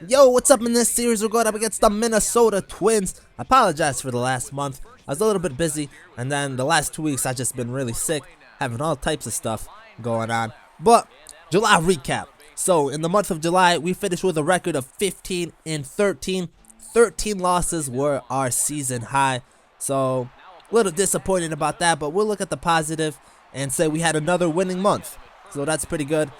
Yo, what's up? In this series, we're going up against the Minnesota Twins. I apologize for the last month. I was a little bit busy, and then the last 2 weeks I've just been really sick, having all types of stuff going on. But July recap. So in the month of July, we finished with a record of 15-13. 13 losses were our season high. So a little disappointed about that, but we'll look at the positive and say we had another winning month. So that's pretty good.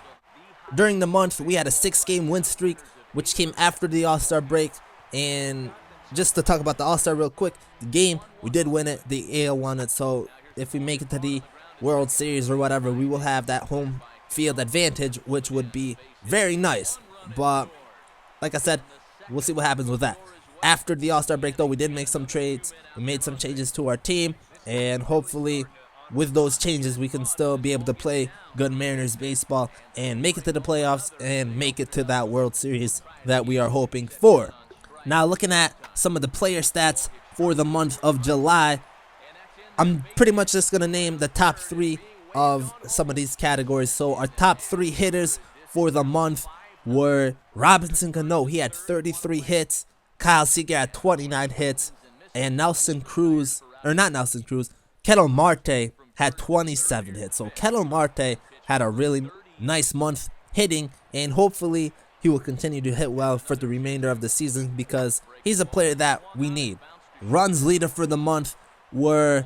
During the month, we had a 6-game win streak, which came after the All-Star break. And just to talk about the All-Star real quick, the game, we did win it. The AL won it. So if we make it to the World Series or whatever, we will have that home field advantage, which would be very nice. But like I said, we'll see what happens with that. After the All-Star break, though, we did make some trades. We made some changes to our team, and hopefully with those changes, we can still be able to play good Mariners baseball and make it to the playoffs and make it to that World Series that we are hoping for. Now, looking at some of the player stats for the month of July, I'm pretty much just going to name the top 3 of some of these categories. So our top 3 hitters for the month were Robinson Cano. He had 33 hits. Kyle Seager had 29 hits. And Kettle Marte had 27 hits. So Kettle Marte had a really nice month hitting, and hopefully he will continue to hit well for the remainder of the season because he's a player that we need. Runs leader for the month were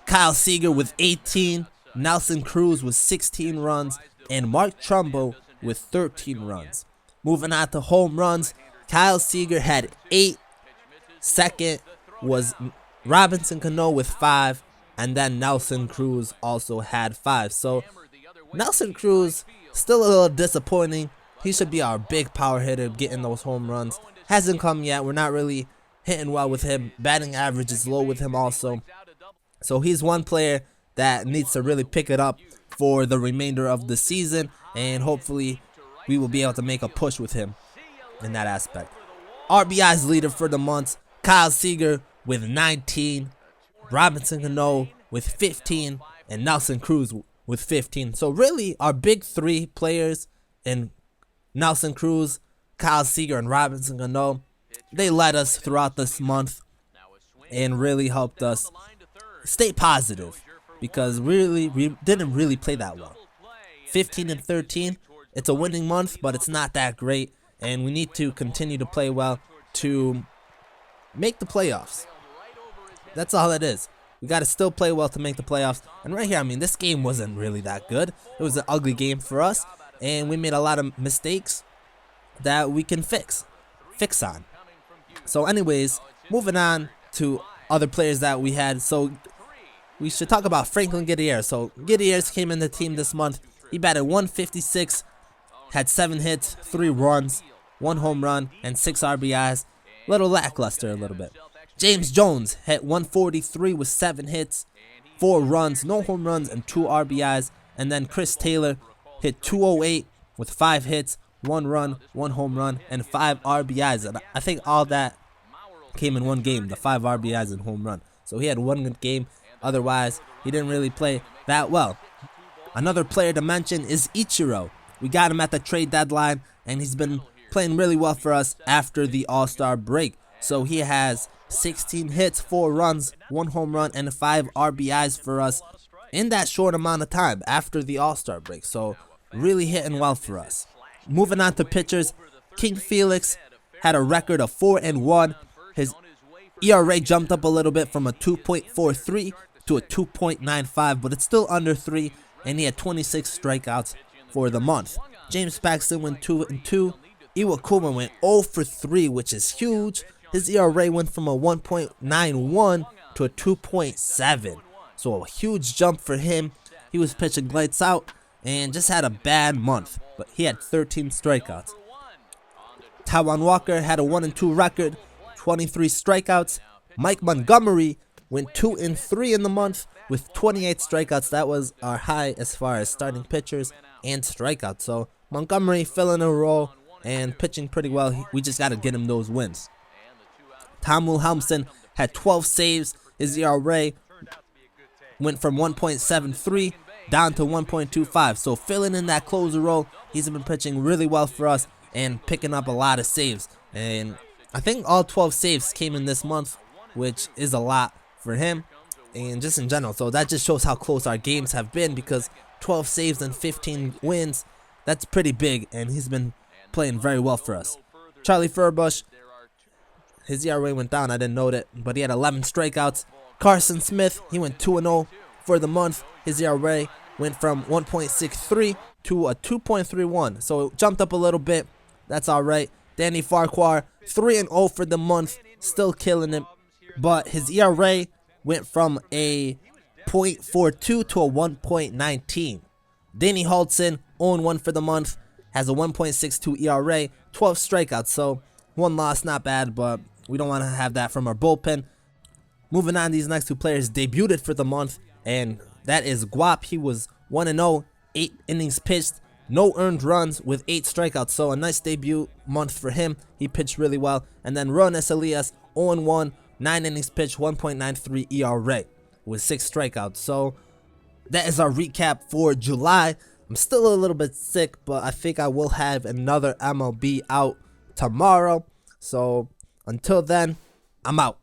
Kyle Seager with 18, Nelson Cruz with 16 runs, and Mark Trumbo with 13 runs. Moving on to home runs, Kyle Seager had 8. Second was Robinson Cano with 5. And then Nelson Cruz also had 5. So Nelson Cruz, still a little disappointing. He should be our big power hitter getting those home runs. Hasn't come yet. We're not really hitting well with him. Batting average is low with him also. So he's one player that needs to really pick it up for the remainder of the season. And hopefully we will be able to make a push with him in that aspect. RBI's leader for the month, Kyle Seager with 19. Robinson Cano with 15, and Nelson Cruz with 15. So really, our big 3 players in Nelson Cruz, Kyle Seager, and Robinson Cano, they led us throughout this month and really helped us stay positive because we didn't really play that well. 15-13, it's a winning month, but it's not that great, and we need to continue to play well to make the playoffs. That's all it is. We got to still play well to make the playoffs. And right here, I mean, this game wasn't really that good. It was an ugly game for us. And we made a lot of mistakes that we can fix on. So anyways, moving on to other players that we had. So we should talk about Franklin Gutierrez. So Gutierrez came in the team this month. He batted .156, had 7 hits, 3 runs, 1 home run, and 6 RBIs. Little lackluster a little bit. James Jones hit .143 with 7 hits, 4 runs, no home runs, and 2 RBIs. And then Chris Taylor hit .208 with 5 hits, 1 run, 1 home run, and 5 RBIs. And I think all that came in one game, the 5 RBIs and home run. So he had one good game. Otherwise, he didn't really play that well. Another player to mention is Ichiro. We got him at the trade deadline, and he's been playing really well for us after the All-Star break. So he has 16 hits, 4 runs, 1 home run, and 5 RBIs for us in that short amount of time after the All-Star break. So really hitting well for us. Moving on to pitchers, King Felix had a record of 4-1. His ERA jumped up a little bit from a 2.43 to a 2.95, but it's still under 3, and he had 26 strikeouts for the month. James Paxton went 2-2. Iwakuma went 0-3, which is huge. His ERA went from a 1.91 to a 2.7. So a huge jump for him. He was pitching lights out and just had a bad month. But he had 13 strikeouts. Taijuan Walker had a 1-2 record, 23 strikeouts. Mike Montgomery went 2-3 in the month with 28 strikeouts. That was our high as far as starting pitchers and strikeouts. So Montgomery filling a role and pitching pretty well. We just got to get him those wins. Tom Wilhelmsen had 12 saves. His ERA went from 1.73 down to 1.25. So filling in that closer role, he's been pitching really well for us. and picking up a lot of saves. And I think all 12 saves came in this month, which is a lot for him and just in general. So that just shows how close our games have been, because 12 saves and 15 wins, that's pretty big, and he's been playing very well for us. Charlie Furbush, his ERA went down, I didn't note it, but he had 11 strikeouts. Carson Smith, he went 2-0 for the month. His ERA went from 1.63 to a 2.31, so it jumped up a little bit. That's alright. Danny Farquhar, 3-0 for the month, still killing it, but his ERA went from a 0.42 to a 1.19. Danny Hultzen, 0-1 for the month, has a 1.62 ERA, 12 strikeouts, so one loss, not bad, but we don't want to have that from our bullpen. Moving on, these next two players debuted for the month, and that is Guap. He was 1-0, 8 innings pitched, no earned runs with 8 strikeouts, so a nice debut month for him. He pitched really well. And then Rones Elias, 0-1, 9 innings pitched, 1.93 ERA with 6 strikeouts. So that is our recap for July. I'm still a little bit sick, but I think I will have another MLB out tomorrow. So until then, I'm out.